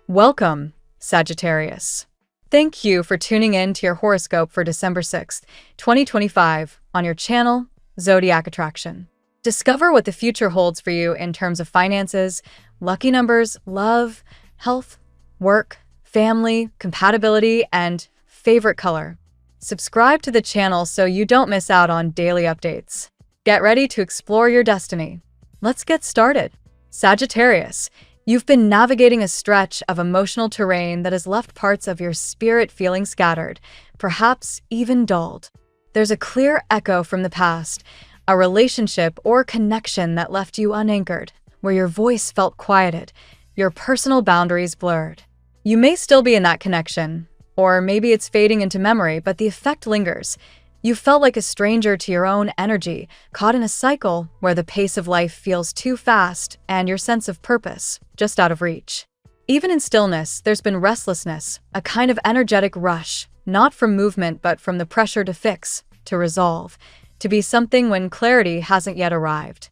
Welcome, Sagittarius. Thank you for tuning in to your horoscope for December 6th, 2025, on your channel, Zodiac Attraction. Discover what the future holds for you in terms of finances, lucky numbers, love, health, work, family, compatibility, and favorite color. Subscribe to the channel so you don't miss out on daily updates. Get ready to explore your destiny. Let's get started. Sagittarius, you've been navigating a stretch of emotional terrain that has left parts of your spirit feeling scattered, perhaps even dulled. There's a clear echo from the past, a relationship or connection that left you unanchored, where your voice felt quieted, your personal boundaries blurred. You may still be in that connection, or maybe it's fading into memory, but the effect lingers. You felt like a stranger to your own energy, caught in a cycle where the pace of life feels too fast and your sense of purpose just out of reach. Even in stillness, there's been restlessness, a kind of energetic rush, not from movement but from the pressure to fix, to resolve, to be something when clarity hasn't yet arrived.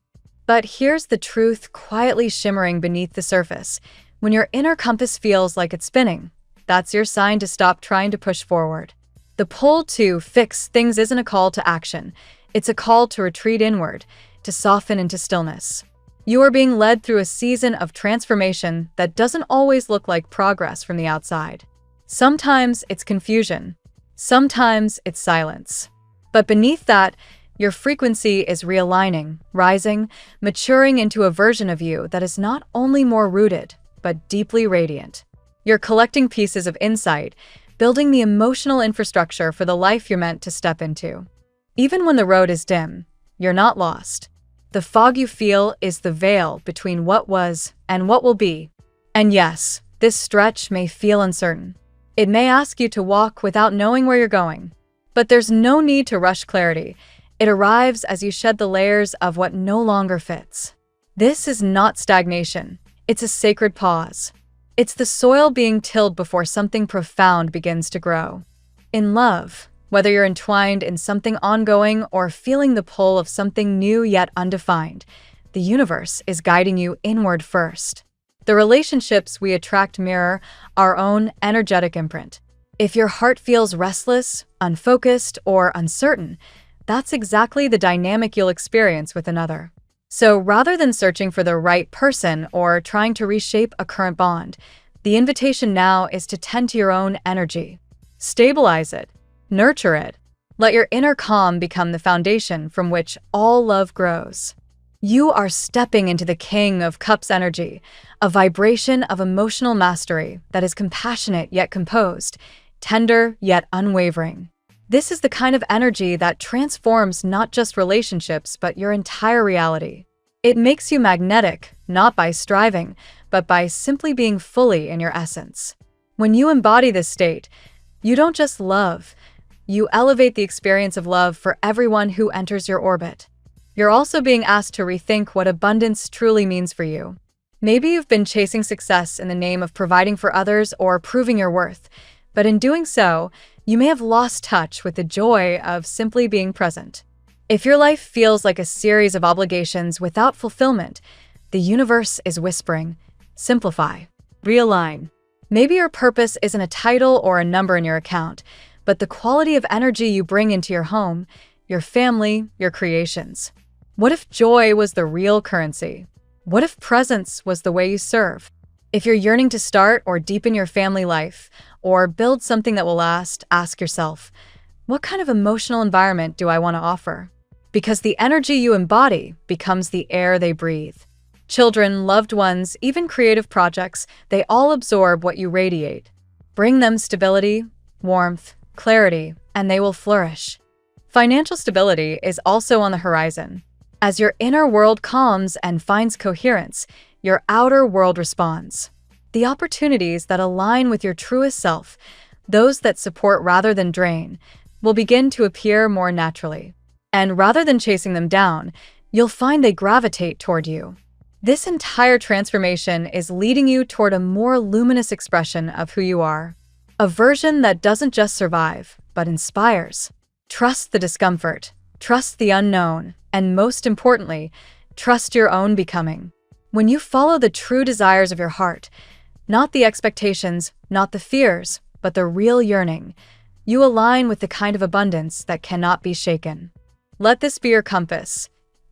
But here's the truth quietly shimmering beneath the surface. When your inner compass feels like it's spinning, that's your sign to stop trying to push forward. The pull to fix things isn't a call to action. It's a call to retreat inward, to soften into stillness. You are being led through a season of transformation that doesn't always look like progress from the outside. Sometimes it's confusion. Sometimes it's silence. But beneath that, your frequency is realigning, rising, maturing into a version of you that is not only more rooted, but deeply radiant. You're collecting pieces of insight, building the emotional infrastructure for the life you're meant to step into. Even when the road is dim, you're not lost. The fog you feel is the veil between what was and what will be. And yes, this stretch may feel uncertain. It may ask you to walk without knowing where you're going. But there's no need to rush clarity. It arrives as you shed the layers of what no longer fits. This is not stagnation. It's a sacred pause. It's the soil being tilled before something profound begins to grow. In love, whether you're entwined in something ongoing or feeling the pull of something new yet undefined, the universe is guiding you inward first. The relationships we attract mirror our own energetic imprint. If your heart feels restless, unfocused, or uncertain, that's exactly the dynamic you'll experience with another. So rather than searching for the right person or trying to reshape a current bond, the invitation now is to tend to your own energy. Stabilize it. Nurture it. Let your inner calm become the foundation from which all love grows. You are stepping into the King of Cups energy, a vibration of emotional mastery that is compassionate yet composed, tender yet unwavering. This is the kind of energy that transforms not just relationships, but your entire reality. It makes you magnetic, not by striving, but by simply being fully in your essence. When you embody this state, you don't just love, you elevate the experience of love for everyone who enters your orbit. You're also being asked to rethink what abundance truly means for you. Maybe you've been chasing success in the name of providing for others or proving your worth, but in doing so, you may have lost touch with the joy of simply being present. If your life feels like a series of obligations without fulfillment, the universe is whispering, simplify, realign. Maybe your purpose isn't a title or a number in your account, but the quality of energy you bring into your home, your family, your creations. What if joy was the real currency? What if presence was the way you serve? If you're yearning to start or deepen your family life, or build something that will last, ask yourself, what kind of emotional environment do I want to offer? Because the energy you embody becomes the air they breathe. Children, loved ones, even creative projects, they all absorb what you radiate. Bring them stability, warmth, clarity, and they will flourish. Financial stability is also on the horizon. As your inner world calms and finds coherence, your outer world responds. The opportunities that align with your truest self, those that support rather than drain, will begin to appear more naturally. And rather than chasing them down, you'll find they gravitate toward you. This entire transformation is leading you toward a more luminous expression of who you are. A version that doesn't just survive, but inspires. Trust the discomfort, trust the unknown, and most importantly, trust your own becoming. When you follow the true desires of your heart, Not the expectations, not the fears, but the real yearning. You align with the kind of abundance that cannot be shaken. Let this be your compass.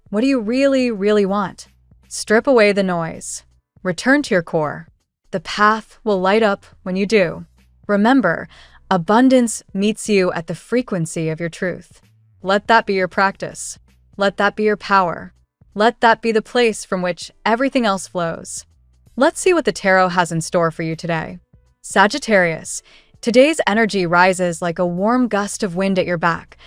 What do you really, really want? Strip away the noise. Return to your core. The path will light up when you do. Remember, abundance meets you at the frequency of your truth. Let that be your practice. Let that be your power. Let that be the place from which everything else flows. Let's see what the tarot has in store for you today. Sagittarius, today's energy rises like a warm gust of wind at your back,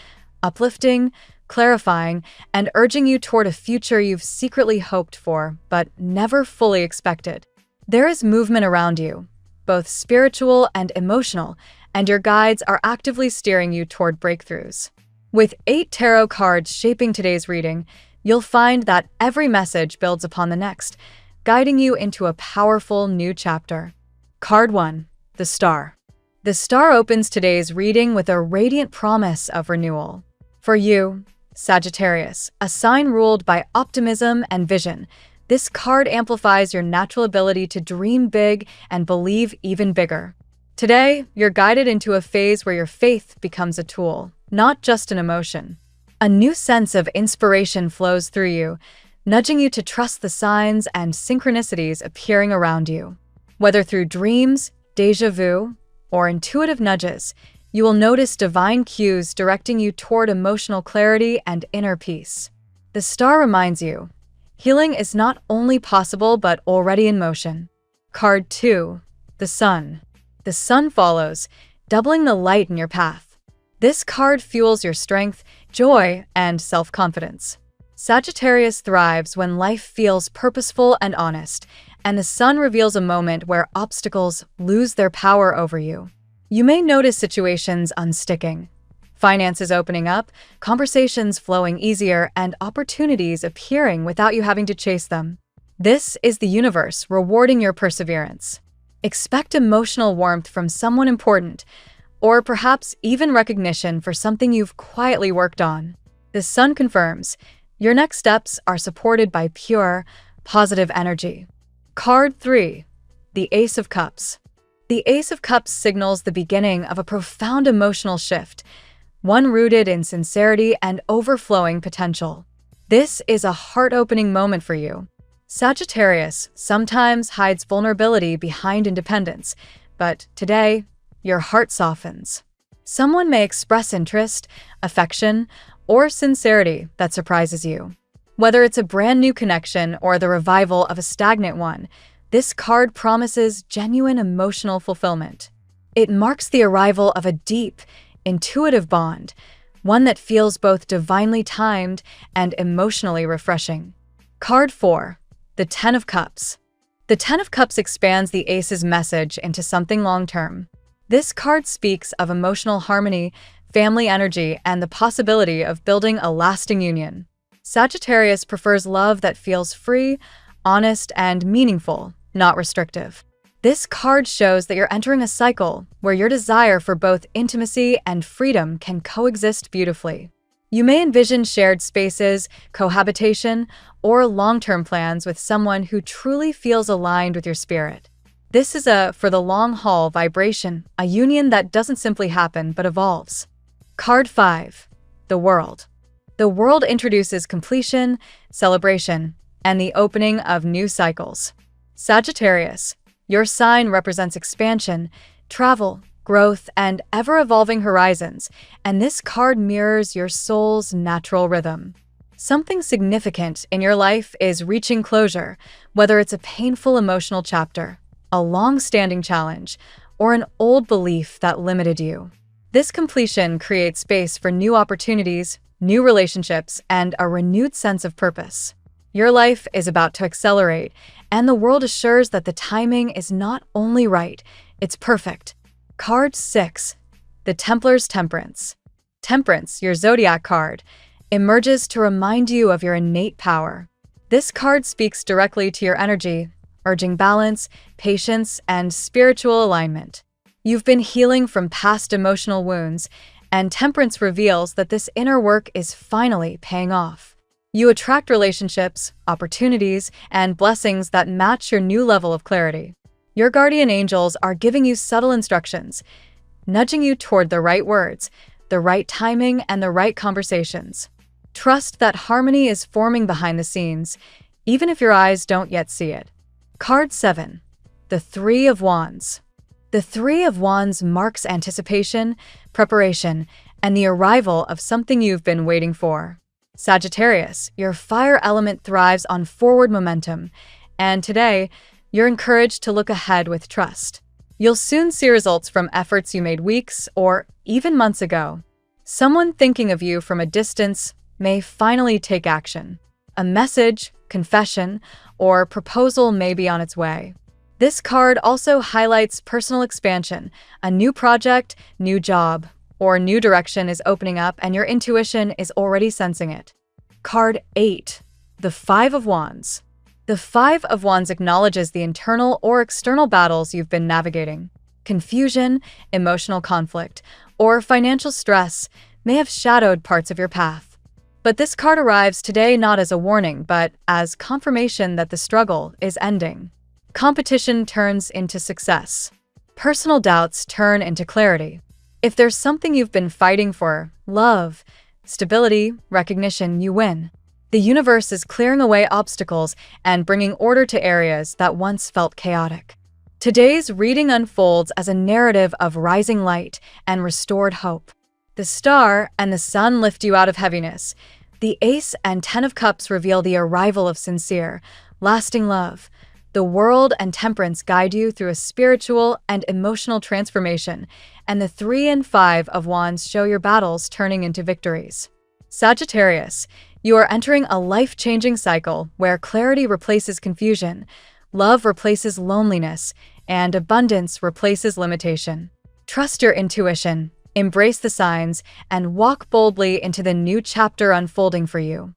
uplifting, clarifying, and urging you toward a future you've secretly hoped for but never fully expected. There is movement around you, both spiritual and emotional, and your guides are actively steering you toward breakthroughs. With 8 tarot cards shaping today's reading, you'll find that every message builds upon the next, guiding you into a powerful new chapter. Card 1, the Star. The Star opens today's reading with a radiant promise of renewal. For you, Sagittarius, a sign ruled by optimism and vision, this card amplifies your natural ability to dream big and believe even bigger. Today, you're guided into a phase where your faith becomes a tool, not just an emotion. A new sense of inspiration flows through you, nudging you to trust the signs and synchronicities appearing around you. Whether through dreams, déjà vu, or intuitive nudges, you will notice divine cues directing you toward emotional clarity and inner peace. The Star reminds you, healing is not only possible but already in motion. Card 2, the Sun. The Sun follows, doubling the light in your path. This card fuels your strength, joy, and self-confidence. Sagittarius thrives when life feels purposeful and honest, and the Sun reveals a moment where obstacles lose their power over you. You may notice situations unsticking, finances opening up, conversations flowing easier, and opportunities appearing without you having to chase them. This is the universe rewarding your perseverance. Expect emotional warmth from someone important, or perhaps even recognition for something you've quietly worked on. The Sun confirms your next steps are supported by pure, positive energy. Card 3, the Ace of Cups. The Ace of Cups signals the beginning of a profound emotional shift, one rooted in sincerity and overflowing potential. This is a heart-opening moment for you. Sagittarius sometimes hides vulnerability behind independence, but today, your heart softens. Someone may express interest, affection, or sincerity that surprises you. Whether it's a brand new connection or the revival of a stagnant one, this card promises genuine emotional fulfillment. It marks the arrival of a deep, intuitive bond, one that feels both divinely timed and emotionally refreshing. Card 4, the Ten of Cups. The Ten of Cups expands the Ace's message into something long-term. This card speaks of emotional harmony, family energy, and the possibility of building a lasting union. Sagittarius prefers love that feels free, honest, and meaningful, not restrictive. This card shows that you're entering a cycle where your desire for both intimacy and freedom can coexist beautifully. You may envision shared spaces, cohabitation, or long-term plans with someone who truly feels aligned with your spirit. This is a for-the-long-haul vibration, a union that doesn't simply happen but evolves. Card 5, the World. The World introduces completion, celebration, and the opening of new cycles. Sagittarius, your sign represents expansion, travel, growth, and ever-evolving horizons, and this card mirrors your soul's natural rhythm. Something significant in your life is reaching closure, whether it's a painful emotional chapter, a long-standing challenge, or an old belief that limited you. This completion creates space for new opportunities, new relationships, and a renewed sense of purpose. Your life is about to accelerate, and the world assures that the timing is not only right, it's perfect. Card 6, the Templar's Temperance. Temperance, your Zodiac card, emerges to remind you of your innate power. This card speaks directly to your energy, urging balance, patience, and spiritual alignment. You've been healing from past emotional wounds, and Temperance reveals that this inner work is finally paying off. You attract relationships, opportunities, and blessings that match your new level of clarity. Your guardian angels are giving you subtle instructions, nudging you toward the right words, the right timing, and the right conversations. Trust that harmony is forming behind the scenes, even if your eyes don't yet see it. Card 7. The Three of Wands. The Three of Wands marks anticipation, preparation, and the arrival of something you've been waiting for. Sagittarius, your fire element thrives on forward momentum, and today, you're encouraged to look ahead with trust. You'll soon see results from efforts you made weeks or even months ago. Someone thinking of you from a distance may finally take action. A message, confession, or proposal may be on its way. This card also highlights personal expansion. A new project, new job, or new direction is opening up and your intuition is already sensing it. Card 8. The Five of Wands. The Five of Wands acknowledges the internal or external battles you've been navigating. Confusion, emotional conflict, or financial stress may have shadowed parts of your path. But this card arrives today not as a warning, but as confirmation that the struggle is ending. Competition turns into success. Personal doubts turn into clarity. If there's something you've been fighting for, love, stability, recognition, you win. The universe is clearing away obstacles and bringing order to areas that once felt chaotic. Today's reading unfolds as a narrative of rising light and restored hope. The star and the sun lift you out of heaviness. The Ace and Ten of Cups reveal the arrival of sincere, lasting love. The World and Temperance guide you through a spiritual and emotional transformation, and the Three and Five of Wands show your battles turning into victories. Sagittarius, you are entering a life-changing cycle where clarity replaces confusion, love replaces loneliness, and abundance replaces limitation. Trust your intuition, embrace the signs, and walk boldly into the new chapter unfolding for you.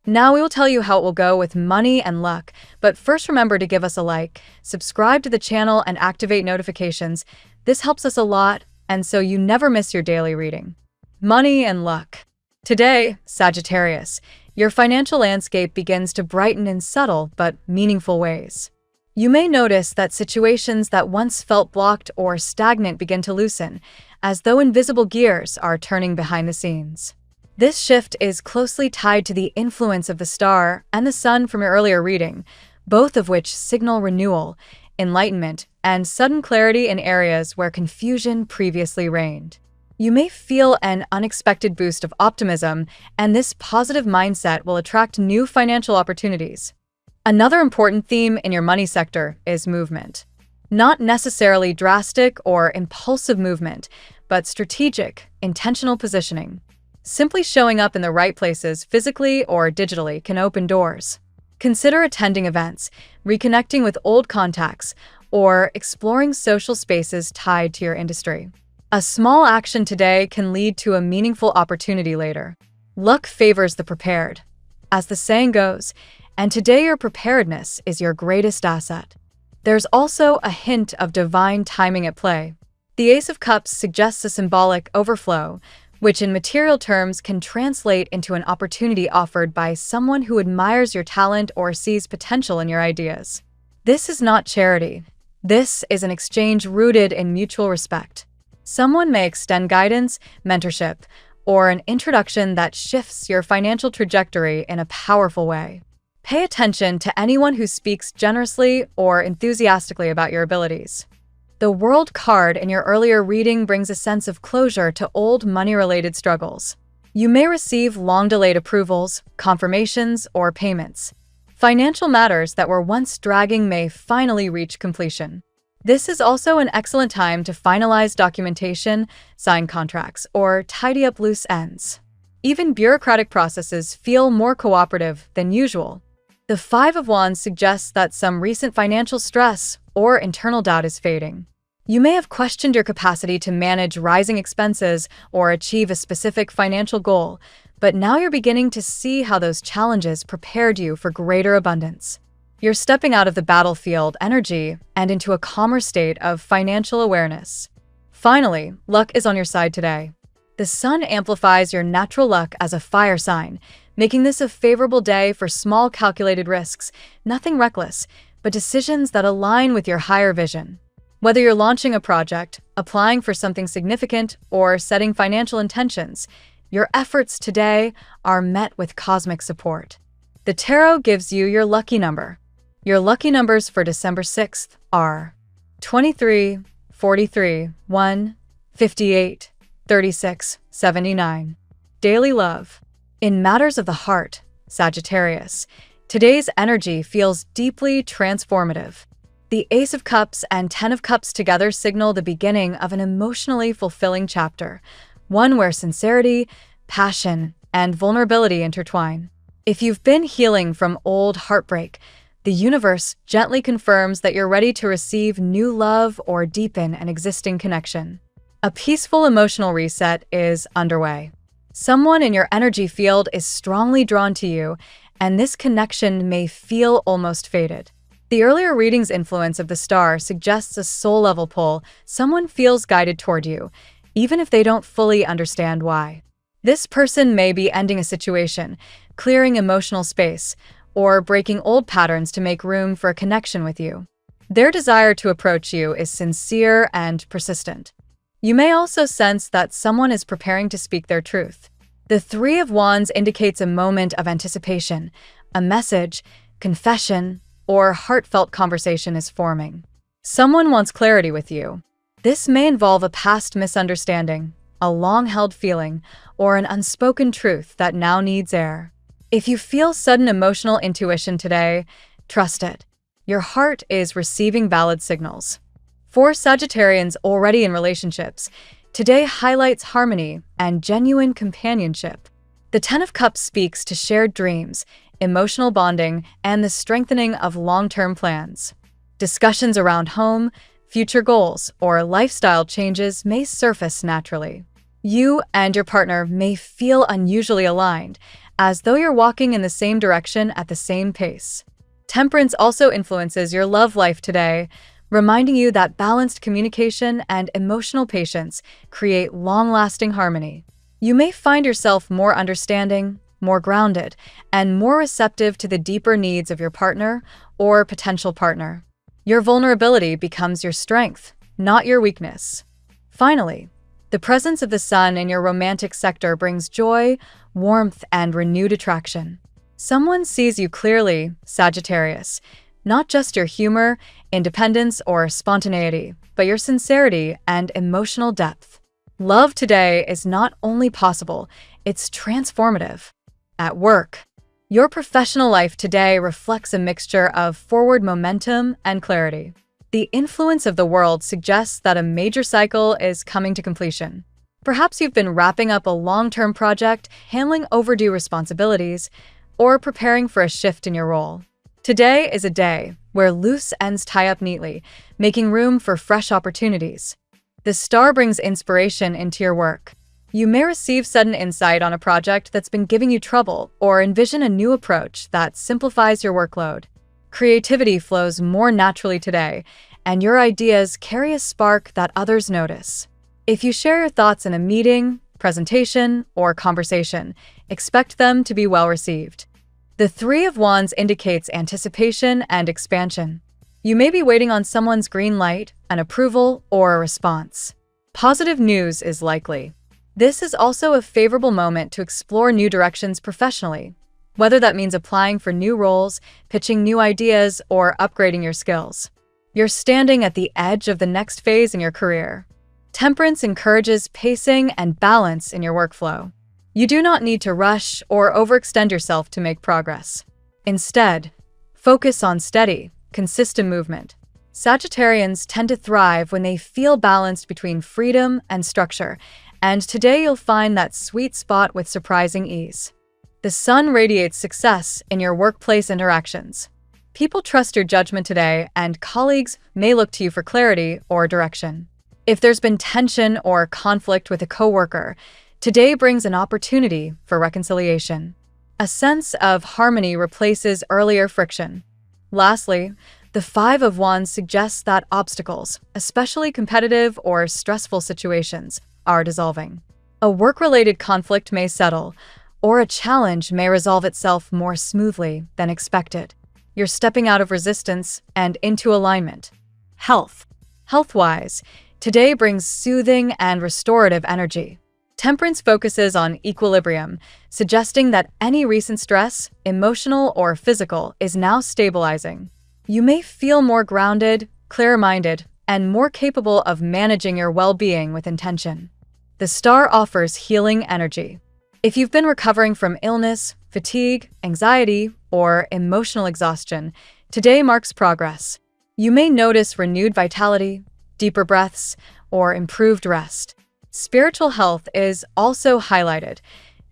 Now we will tell you how it will go with money and luck, but first remember to give us a like, subscribe to the channel, and activate notifications. This helps us a lot, and so you never miss your daily reading. Money and luck. Today, Sagittarius, your financial landscape begins to brighten in subtle but meaningful ways. You may notice that situations that once felt blocked or stagnant begin to loosen, as though invisible gears are turning behind the scenes. This shift is closely tied to the influence of the star and the sun from your earlier reading, both of which signal renewal, enlightenment, and sudden clarity in areas where confusion previously reigned. You may feel an unexpected boost of optimism, and this positive mindset will attract new financial opportunities. Another important theme in your money sector is movement. Not necessarily drastic or impulsive movement, but strategic, intentional positioning. Simply showing up in the right places physically or digitally can open doors. Consider attending events, reconnecting with old contacts, or exploring social spaces tied to your industry. A small action today can lead to a meaningful opportunity later. Luck favors the prepared, as the saying goes, and today your preparedness is your greatest asset. There's also a hint of divine timing at play. The Ace of Cups suggests a symbolic overflow, which in material terms can translate into an opportunity offered by someone who admires your talent or sees potential in your ideas. This is not charity. This is an exchange rooted in mutual respect. Someone may extend guidance, mentorship, or an introduction that shifts your financial trajectory in a powerful way. Pay attention to anyone who speaks generously or enthusiastically about your abilities. The World card in your earlier reading brings a sense of closure to old money-related struggles. You may receive long-delayed approvals, confirmations, or payments. Financial matters that were once dragging may finally reach completion. This is also an excellent time to finalize documentation, sign contracts, or tidy up loose ends. Even bureaucratic processes feel more cooperative than usual. The Five of Wands suggests that some recent financial stress or internal doubt is fading. You may have questioned your capacity to manage rising expenses or achieve a specific financial goal, but now you're beginning to see how those challenges prepared you for greater abundance. You're stepping out of the battlefield energy and into a calmer state of financial awareness. Finally, luck is on your side today. The sun amplifies your natural luck as a fire sign, making this a favorable day for small calculated risks, nothing reckless, but decisions that align with your higher vision. Whether you're launching a project, applying for something significant, or setting financial intentions, your efforts today are met with cosmic support. The tarot gives you your lucky number. Your lucky numbers for December 6th are 23, 43, 1, 58, 36, 79. Daily love. In matters of the heart, Sagittarius, today's energy feels deeply transformative. The Ace of Cups and Ten of Cups together signal the beginning of an emotionally fulfilling chapter, one where sincerity, passion, and vulnerability intertwine. If you've been healing from old heartbreak, the universe gently confirms that you're ready to receive new love or deepen an existing connection. A peaceful emotional reset is underway. Someone in your energy field is strongly drawn to you, and this connection may feel almost fated. The earlier reading's influence of the star suggests a soul-level pull. Someone feels guided toward you, even if they don't fully understand why. This person may be ending a situation, clearing emotional space, or breaking old patterns to make room for a connection with you. Their desire to approach you is sincere and persistent. You may also sense that someone is preparing to speak their truth. The Three of Wands indicates a moment of anticipation, a message, confession, or heartfelt conversation is forming. Someone wants clarity with you. This may involve a past misunderstanding, a long-held feeling, or an unspoken truth that now needs air. If you feel sudden emotional intuition today, trust it. Your heart is receiving valid signals. For Sagittarians already in relationships, today highlights harmony and genuine companionship. The Ten of Cups speaks to shared dreams, emotional bonding, and the strengthening of long-term plans. Discussions around home, future goals, or lifestyle changes may surface naturally. You and your partner may feel unusually aligned, as though you're walking in the same direction at the same pace. Temperance also influences your love life today, reminding you that balanced communication and emotional patience create long-lasting harmony. You may find yourself more understanding, more grounded, and more receptive to the deeper needs of your partner or potential partner. Your vulnerability becomes your strength, not your weakness. Finally, the presence of the sun in your romantic sector brings joy, warmth, and renewed attraction. Someone sees you clearly, Sagittarius, not just your humor, independence, or spontaneity, but your sincerity and emotional depth. Love today is not only possible, it's transformative. At work, your professional life today reflects a mixture of forward momentum and clarity. The influence of the world suggests that a major cycle is coming to completion. Perhaps you've been wrapping up a long-term project, handling overdue responsibilities, or preparing for a shift in your role. Today is a day where loose ends tie up neatly, making room for fresh opportunities. The star brings inspiration into your work. You may receive sudden insight on a project that's been giving you trouble, or envision a new approach that simplifies your workload. Creativity flows more naturally today, and your ideas carry a spark that others notice. If you share your thoughts in a meeting, presentation, or conversation, expect them to be well received. The Three of Wands indicates anticipation and expansion. You may be waiting on someone's green light, an approval, or a response. Positive news is likely. This is also a favorable moment to explore new directions professionally, whether that means applying for new roles, pitching new ideas, or upgrading your skills. You're standing at the edge of the next phase in your career. Temperance encourages pacing and balance in your workflow. You do not need to rush or overextend yourself to make progress. Instead, focus on steady, consistent movement. Sagittarians tend to thrive when they feel balanced between freedom and structure, and today you'll find that sweet spot with surprising ease. The sun radiates success in your workplace interactions. People trust your judgment today, and colleagues may look to you for clarity or direction. If there's been tension or conflict with a coworker, today brings an opportunity for reconciliation. A sense of harmony replaces earlier friction. Lastly, the Five of Wands suggests that obstacles, especially competitive or stressful situations, are dissolving. A work-related conflict may settle, or a challenge may resolve itself more smoothly than expected. You're stepping out of resistance and into alignment. Health. Health-wise, today brings soothing and restorative energy. Temperance focuses on equilibrium, suggesting that any recent stress, emotional or physical, is now stabilizing. You may feel more grounded, clear-minded, and more capable of managing your well-being with intention. The star offers healing energy. If you've been recovering from illness, fatigue, anxiety, or emotional exhaustion, today marks progress. You may notice renewed vitality, deeper breaths, or improved rest. Spiritual health is also highlighted.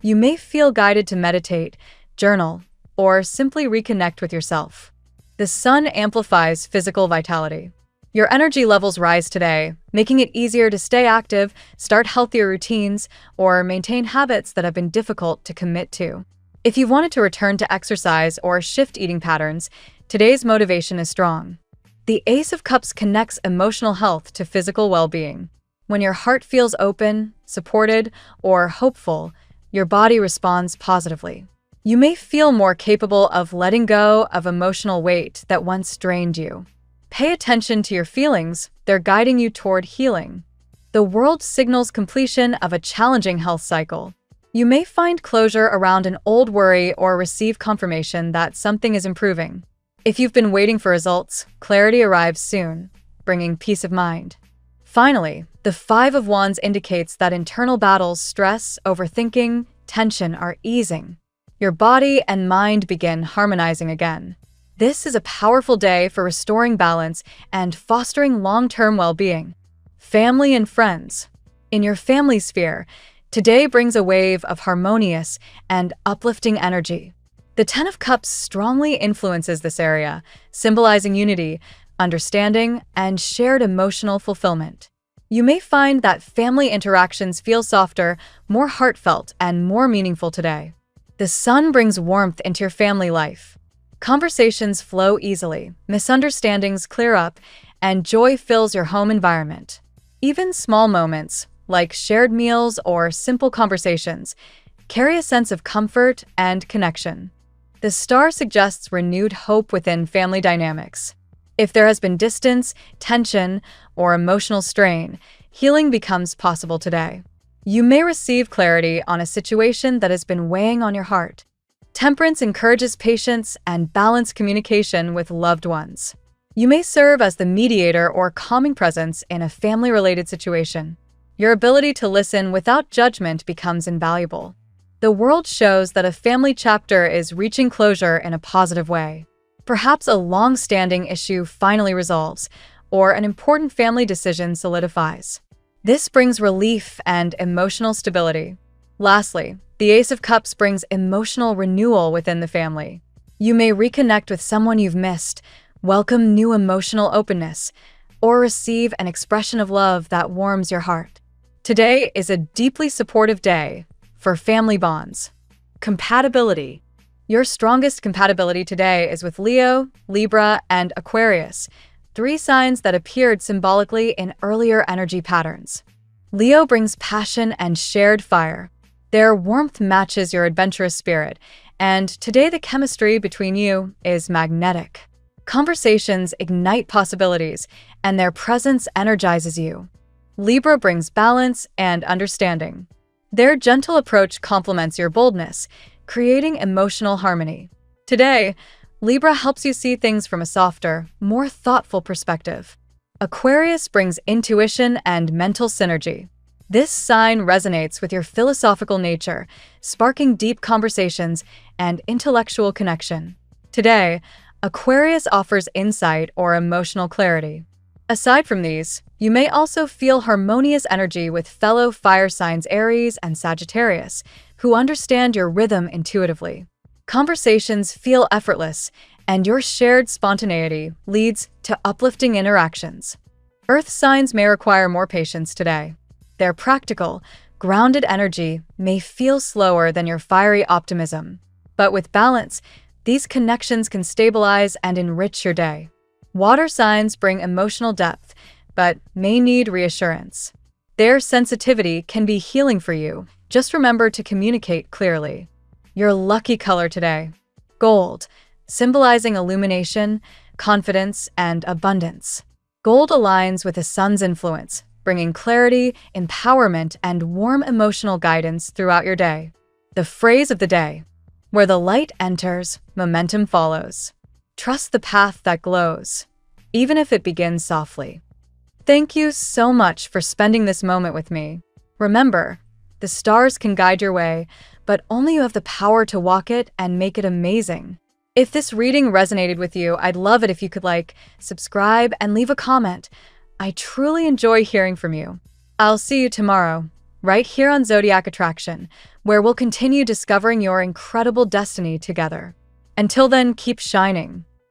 You may feel guided to meditate, journal, or simply reconnect with yourself. The sun amplifies physical vitality. Your energy levels rise today, making it easier to stay active, start healthier routines, or maintain habits that have been difficult to commit to. If you've wanted to return to exercise or shift eating patterns, today's motivation is strong. The Ace of Cups connects emotional health to physical well-being. When your heart feels open, supported, or hopeful, your body responds positively. You may feel more capable of letting go of emotional weight that once drained you. Pay attention to your feelings, they're guiding you toward healing. The world signals completion of a challenging health cycle. You may find closure around an old worry or receive confirmation that something is improving. If you've been waiting for results, clarity arrives soon, bringing peace of mind. Finally, the Five of Wands indicates that internal battles, stress, overthinking, tension are easing. Your body and mind begin harmonizing again. This is a powerful day for restoring balance and fostering long-term well-being. Family and friends. In your family sphere, today brings a wave of harmonious and uplifting energy. The Ten of Cups strongly influences this area, symbolizing unity, understanding, and shared emotional fulfillment. You may find that family interactions feel softer, more heartfelt, and more meaningful today. The sun brings warmth into your family life. Conversations flow easily, misunderstandings clear up, and joy fills your home environment. Even small moments, like shared meals or simple conversations, carry a sense of comfort and connection. The star suggests renewed hope within family dynamics. If there has been distance, tension, or emotional strain, healing becomes possible today. You may receive clarity on a situation that has been weighing on your heart. Temperance encourages patience and balanced communication with loved ones. You may serve as the mediator or calming presence in a family-related situation. Your ability to listen without judgment becomes invaluable. The world shows that a family chapter is reaching closure in a positive way. Perhaps a long-standing issue finally resolves, or an important family decision solidifies. This brings relief and emotional stability. Lastly, the Ace of Cups brings emotional renewal within the family. You may reconnect with someone you've missed, welcome new emotional openness, or receive an expression of love that warms your heart. Today is a deeply supportive day for family bonds. Compatibility. Your strongest compatibility today is with Leo, Libra, and Aquarius, 3 signs that appeared symbolically in earlier energy patterns. Leo brings passion and shared fire. Their warmth matches your adventurous spirit, and today the chemistry between you is magnetic. Conversations ignite possibilities, and their presence energizes you. Libra brings balance and understanding. Their gentle approach complements your boldness, creating emotional harmony. Today, Libra helps you see things from a softer, more thoughtful perspective. Aquarius brings intuition and mental synergy. This sign resonates with your philosophical nature, sparking deep conversations and intellectual connection. Today, Aquarius offers insight or emotional clarity. Aside from these, you may also feel harmonious energy with fellow fire signs Aries and Sagittarius, who understand your rhythm intuitively. Conversations feel effortless, and your shared spontaneity leads to uplifting interactions. Earth signs may require more patience today. Their practical, grounded energy may feel slower than your fiery optimism. But with balance, these connections can stabilize and enrich your day. Water signs bring emotional depth, but may need reassurance. Their sensitivity can be healing for you. Just remember to communicate clearly. Your lucky color today: gold, symbolizing illumination, confidence, and abundance. Gold aligns with the sun's influence, bringing clarity, empowerment, and warm emotional guidance throughout your day. The phrase of the day: where the light enters, momentum follows. Trust the path that glows, even if it begins softly. Thank you so much for spending this moment with me. Remember, the stars can guide your way, but only you have the power to walk it and make it amazing. If this reading resonated with you, I'd love it if you could like, subscribe, and leave a comment. I truly enjoy hearing from you. I'll see you tomorrow, right here on Zodiac Attraction, where we'll continue discovering your incredible destiny together. Until then, keep shining.